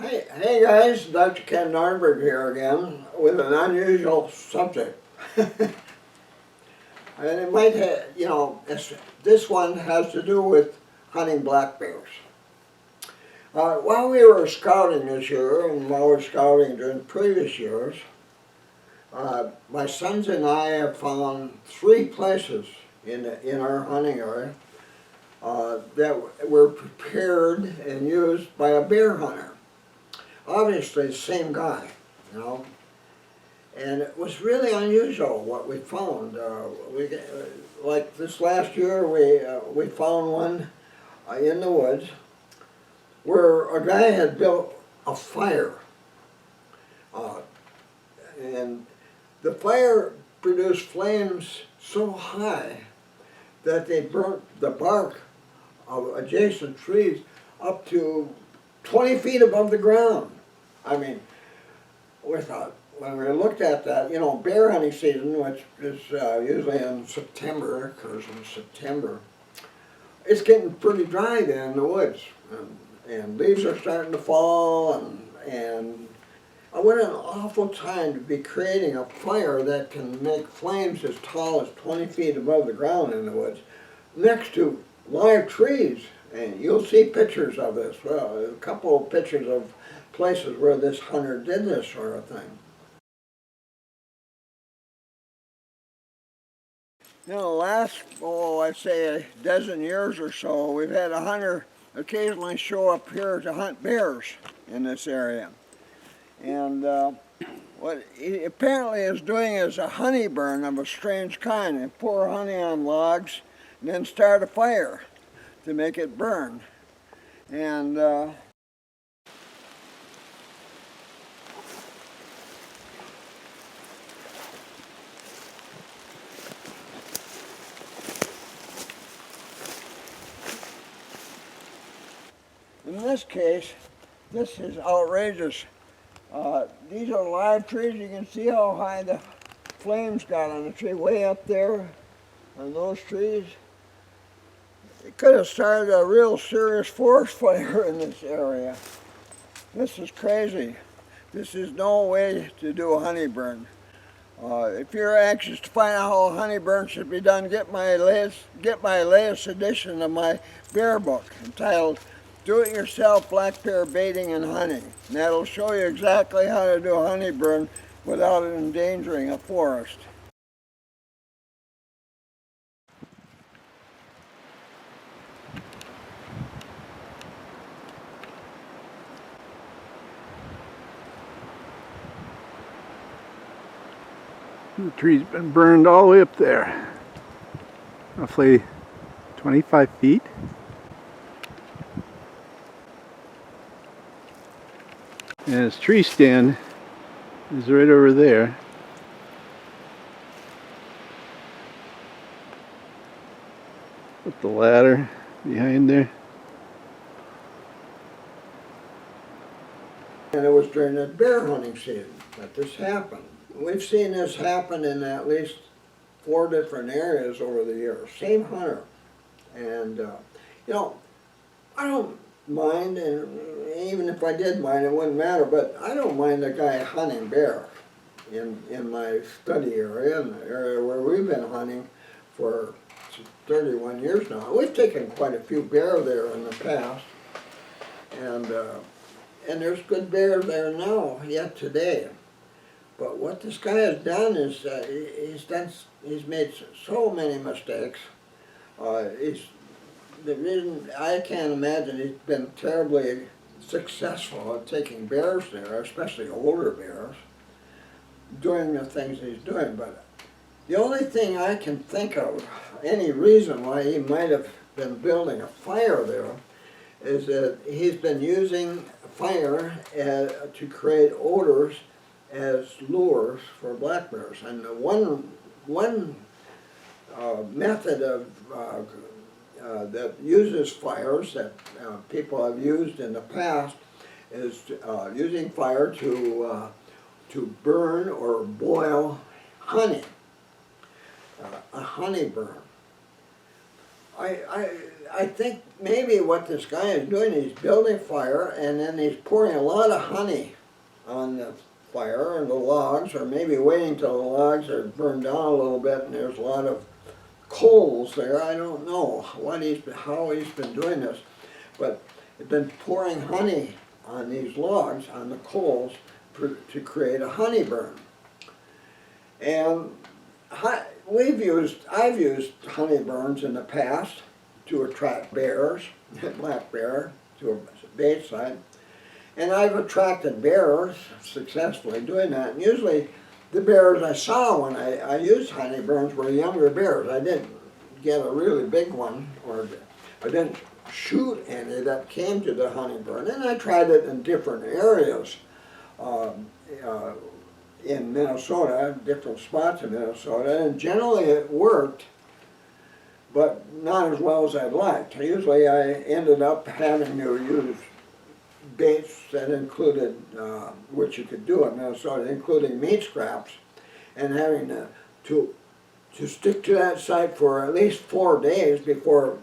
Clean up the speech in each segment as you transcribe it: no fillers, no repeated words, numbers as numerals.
Hey guys, Dr. Ken Nordberg here again with an unusual subject. And it might have, this one has to do with hunting black bears. While we were scouting this year, and while we were scouting during previous years, my sons and I have found 3 places in our hunting area that were prepared and used by a bear hunter. Obviously the same guy, and it was really unusual what we found. Like this last year, we found one in the woods where a guy had built a fire, and the fire produced flames so high that they burnt the bark of adjacent trees up to 20 feet above the ground. I mean, we thought, when we looked at that, bear hunting season, which is usually in September, occurs in September, it's getting pretty dry there in the woods. And leaves are starting to fall, and what an awful time to be creating a fire that can make flames as tall as 20 feet above the ground in the woods, next to live trees. And you'll see pictures of this. Well, a couple of pictures of places where this hunter did this sort of thing. The last, I'd say a dozen years or so, we've had a hunter occasionally show up here to hunt bears in this area. And what he apparently is doing is a honey burn of a strange kind. They pour honey on logs and then start a fire to make it burn. And in this case, this is outrageous. These are live trees. You can see how high the flames got on the tree, way up there on those trees. It could have started a real serious forest fire in this area. This is crazy. This is no way to do a honey burn. If you're anxious to find out how a honey burn should be done, get my latest edition of my bear book entitled Do-It-Yourself Black Bear Baiting and Hunting. And that'll show you exactly how to do a honey burn without endangering a forest. The tree's been burned all the way up there, roughly 25 feet. And his tree stand is right over there. With the ladder behind there. And it was during the bear hunting season that this happened. We've seen this happen in at least 4 different areas over the years. Same hunter. And, I don't mind, and even if I did mind, it wouldn't matter, but I don't mind a guy hunting bear in my study area, in the area where we've been hunting for 31 years now. We've taken quite a few bear there in the past, and there's good bear there now, yet today. But what this guy has done is he's made so many mistakes. The reason I can't imagine he's been terribly successful at taking bears there, especially older bears, doing the things he's doing. But the only thing I can think of, any reason why he might have been building a fire there, is that he's been using fire to create odors as lures for black bears. And one method of that uses fires that people have used in the past is using fire to burn or boil honey, a honey burn. I think maybe what this guy is doing, he's building fire and then he's pouring a lot of honey on the fire and the logs, or maybe waiting till the logs are burned down a little bit and there's a lot of coals there. I don't know how he's been doing this, but he's been pouring honey on these logs, on the coals, to create a honey burn. And I've used honey burns in the past to attract bears, black bear, to a bait site. And I've attracted bears successfully doing that. And usually the bears I saw when I used honey burns were younger bears. I didn't get a really big one, or I didn't shoot any that came to the honey burn. And I tried it in different areas in Minnesota, different spots in Minnesota, and generally it worked, but not as well as I'd liked. Usually I ended up having to use baits that included, which you could do in Minnesota, including meat scraps, and having to stick to that site for at least 4 days before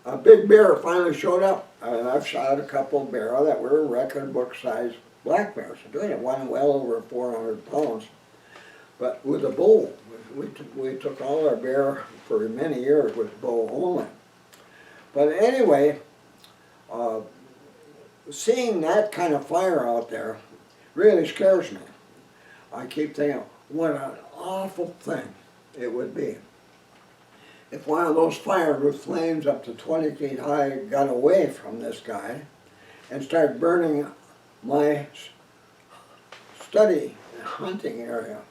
a big bear finally showed up. And I've shot a couple of bear that were record book size black bears doing it, one well over 400 pounds. But with a bow, we took all our bear for many years with bow only. But anyway, seeing that kind of fire out there really scares me. I keep thinking, what an awful thing it would be if one of those fires with flames up to 20 feet high got away from this guy and started burning my hunting area,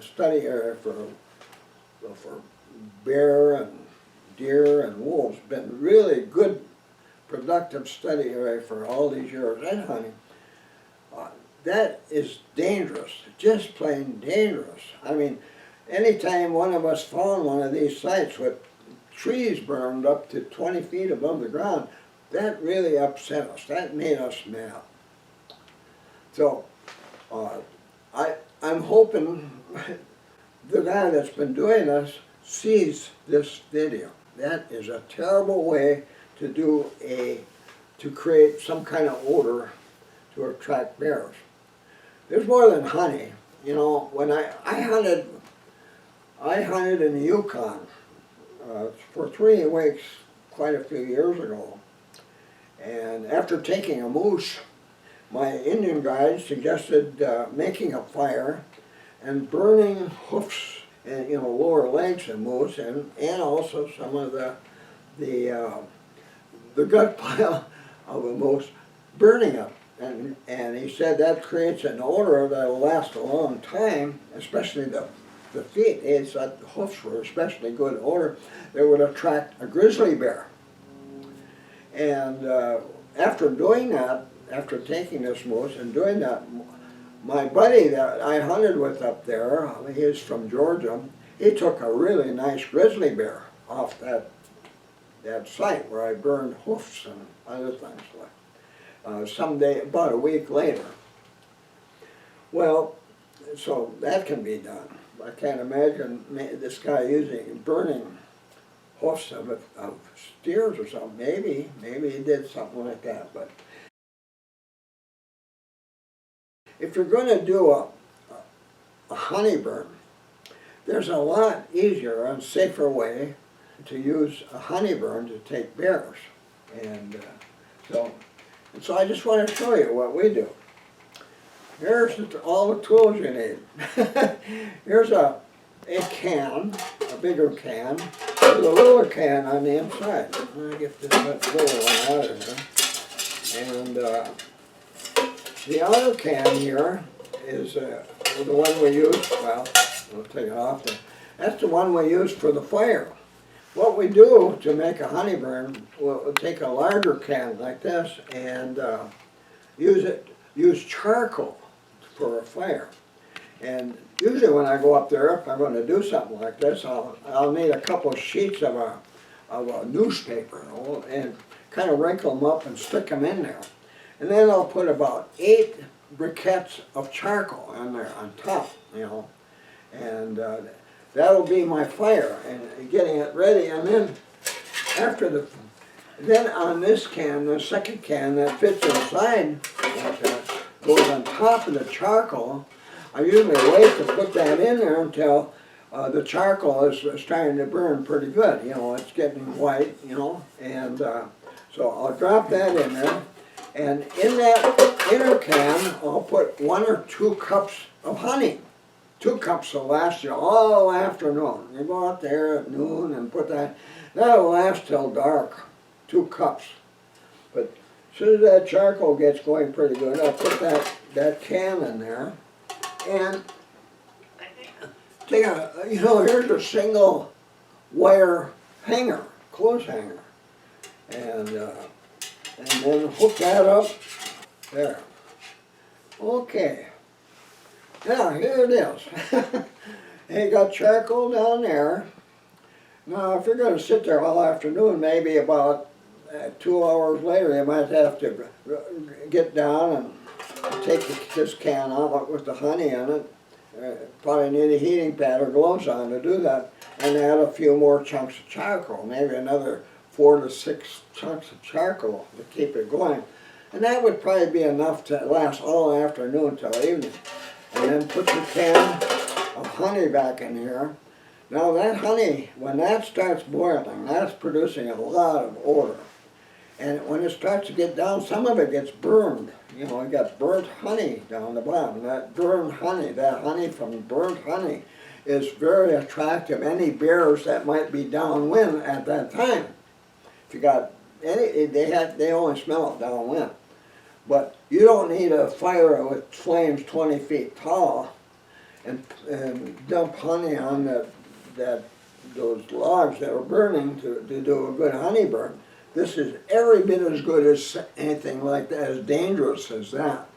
study area for bear and deer and wolves. Been really good, productive study area for all these years and hunting. That is dangerous, just plain dangerous. I mean, anytime one of us found one of these sites with trees burned up to 20 feet above the ground, that really upset us. That made us mad. So, I'm hoping the guy that's been doing this sees this video. That is a terrible way to create some kind of odor to attract bears. There's more than honey. You know, when I hunted in the Yukon for 3 weeks quite a few years ago. And after taking a moose, my Indian guide suggested making a fire and burning hoofs and lower legs of moose, and also some of the gut pile of a moose, burning it. And he said that creates an odor that'll last a long time, especially the feet. He said the hoofs were especially good odor that would attract a grizzly bear. And after doing that, after taking this moose and doing that, my buddy that I hunted with up there, he's from Georgia, he took a really nice grizzly bear off that site where I burned hoofs and other things someday, about a week later. Well, so that can be done. I can't imagine this guy burning hoofs of steers or something. Maybe he did something like that. But if you're going to do a honey burn, there's a lot easier and safer way to use a honey burn to take bears. And so I just want to show you what we do. Here's all the tools you need. Here's a can, a bigger can, with a little can on the inside. I'm going to get this little one out of here. And the other can here is the one we use, well, we'll take it off there. That's the one we use for the fire. What we do to make a honey burn, we'll take a larger can like this and use charcoal for a fire. And usually when I go up there, if I'm going to do something like this, I'll need a couple of sheets of a newspaper, and kind of wrinkle them up and stick them in there. And then I'll put about 8 briquettes of charcoal in there on top, and that'll be my fire and getting it ready. And then after Then on this can, the second can that fits inside, like that, goes on top of the charcoal. I usually wait to put that in there until the charcoal is starting to burn pretty good. You know, it's getting white, you know, and so I'll drop that in there. And in that inner can, I'll put 1 or 2 cups of honey. 2 cups will last you all afternoon. You go out there at noon and put that, that'll last till dark. 2 cups. But as soon as that charcoal gets going pretty good, I'll put that can in there. And take a, you know, here's a single wire hanger, clothes hanger. And then hook that up there. Okay. Now here it is. And you got charcoal down there. Now if you're going to sit there all afternoon, maybe about 2 hours later, you might have to get down and take this can out with the honey in it. Probably need a heating pad or gloves on to do that, and add a few more chunks of charcoal, maybe another 4 to 6 chunks of charcoal to keep it going. And that would probably be enough to last all afternoon till evening. And then put the can of honey back in here. Now that honey, when that starts boiling, that's producing a lot of odor. And when it starts to get down, some of it gets burned. You know, you got burnt honey down the bottom. That burned honey, that honey from burnt honey is very attractive. Any bears that might be downwind at that time. If you got any, they only smell it downwind. But you don't need a fire with flames 20 feet tall and dump honey on those logs that are burning to do a good honey burn. This is every bit as good as anything like that, as dangerous as that.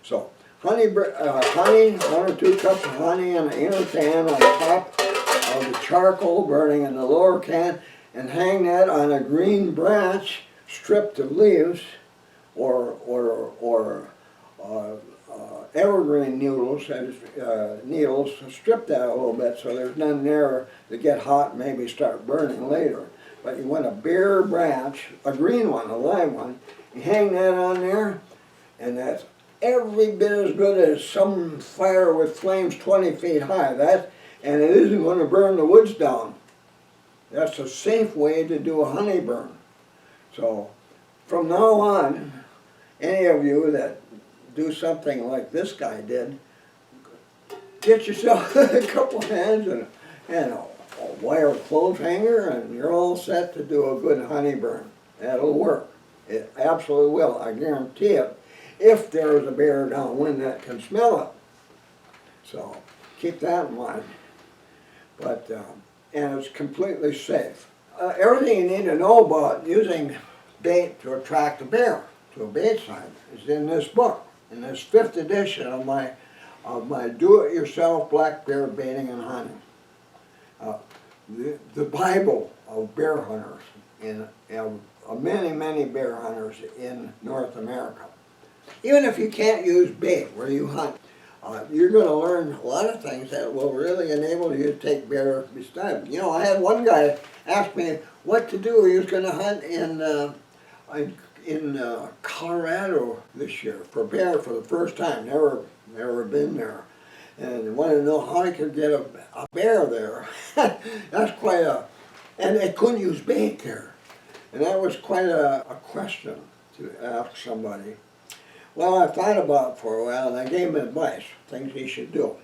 So honey, 1 or 2 cups of honey in the inner can on top of the charcoal burning in the lower can, and hang that on a green branch stripped of leaves or evergreen needles, strip that a little bit so there's none there to get hot and maybe start burning later. But you want a bare branch, a green one, a live one, you hang that on there, and that's every bit as good as some fire with flames 20 feet high. And it isn't going to burn the woods down. That's a safe way to do a honey burn. So from now on, any of you that do something like this guy did, get yourself a couple hands and a wire clothes hanger, and you're all set to do a good honey burn. That'll work. It absolutely will, I guarantee it, if there's a bear downwind that can smell it. So keep that in mind. But and it's completely safe. Everything you need to know about using bait to attract a bear to a bait site is in this book, in this 5th edition of my do-it-yourself black bear baiting and hunting. The Bible of bear hunters, many bear hunters in North America. Even if you can't use bait where you hunt, you're going to learn a lot of things that will really enable you to take bear beside. You know, I had one guy ask me what to do. He was going to hunt in Colorado this year for bear for the first time. Never been there. And wanted to know how he could get a bear there. That's quite and they couldn't use bait there. And that was quite a question to ask somebody. Well, I thought about it for a while, and I gave him advice, things he should do.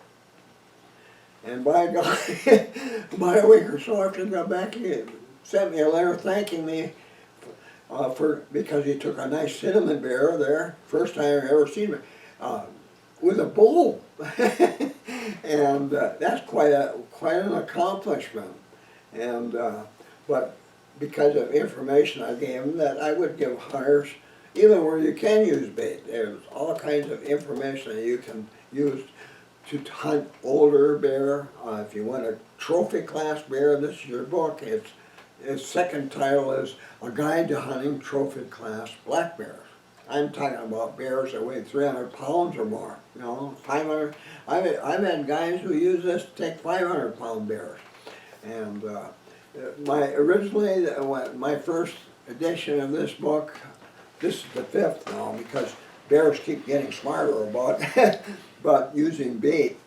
And by God, about a week or so after he got back, he sent me a letter thanking me because he took a nice cinnamon bear there, first time I've ever seen him, with a bow. And that's quite an accomplishment. And but because of information I gave him that I would give hunters, even where you can use bait, there's all kinds of information that you can use to hunt older bear. If you want a trophy class bear, this is your book. Its second title is A Guide to Hunting Trophy Class Black Bears. I'm talking about bears that weigh 300 pounds or more. You know, 500. I've had guys who use this to take 500-pound bears. And originally my first edition of this book. This is the 5th now because bears keep getting smarter about but using bait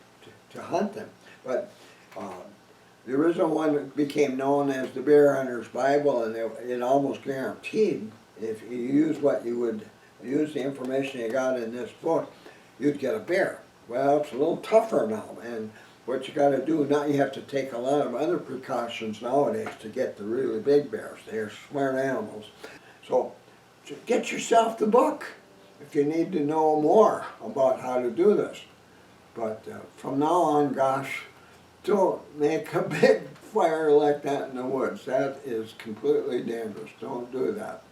to hunt them. But the original one became known as the Bear Hunter's Bible, and it almost guaranteed if you use what you would use the information you got in this book, you'd get a bear. Well, it's a little tougher now, and what you got to do now, you have to take a lot of other precautions nowadays to get the really big bears. They're smart animals. So get yourself the book if you need to know more about how to do this. But from now on, gosh, don't make a big fire like that in the woods. That is completely dangerous. Don't do that.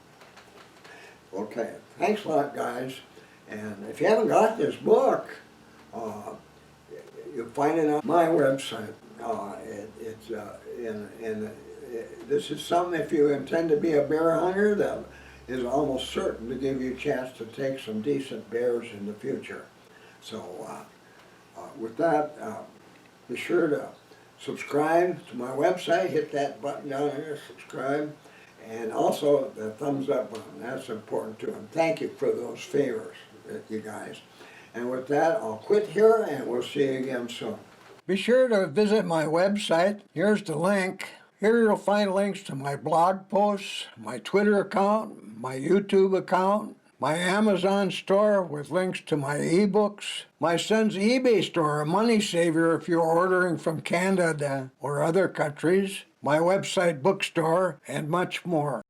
Okay, thanks a lot, guys. And if you haven't got this book, you'll find it on my website. This is something, if you intend to be a bear hunter, that is almost certain to give you a chance to take some decent bears in the future. So with that, be sure to subscribe to my website. Hit that button down here, subscribe. And also the thumbs up button, that's important too. And thank you for those favors, you guys. And with that, I'll quit here and we'll see you again soon. Be sure to visit my website. Here's the link. Here you'll find links to my blog posts, my Twitter account, my YouTube account, my Amazon store with links to my ebooks, my son's eBay store, a money saver if you're ordering from Canada or other countries, my website bookstore, and much more.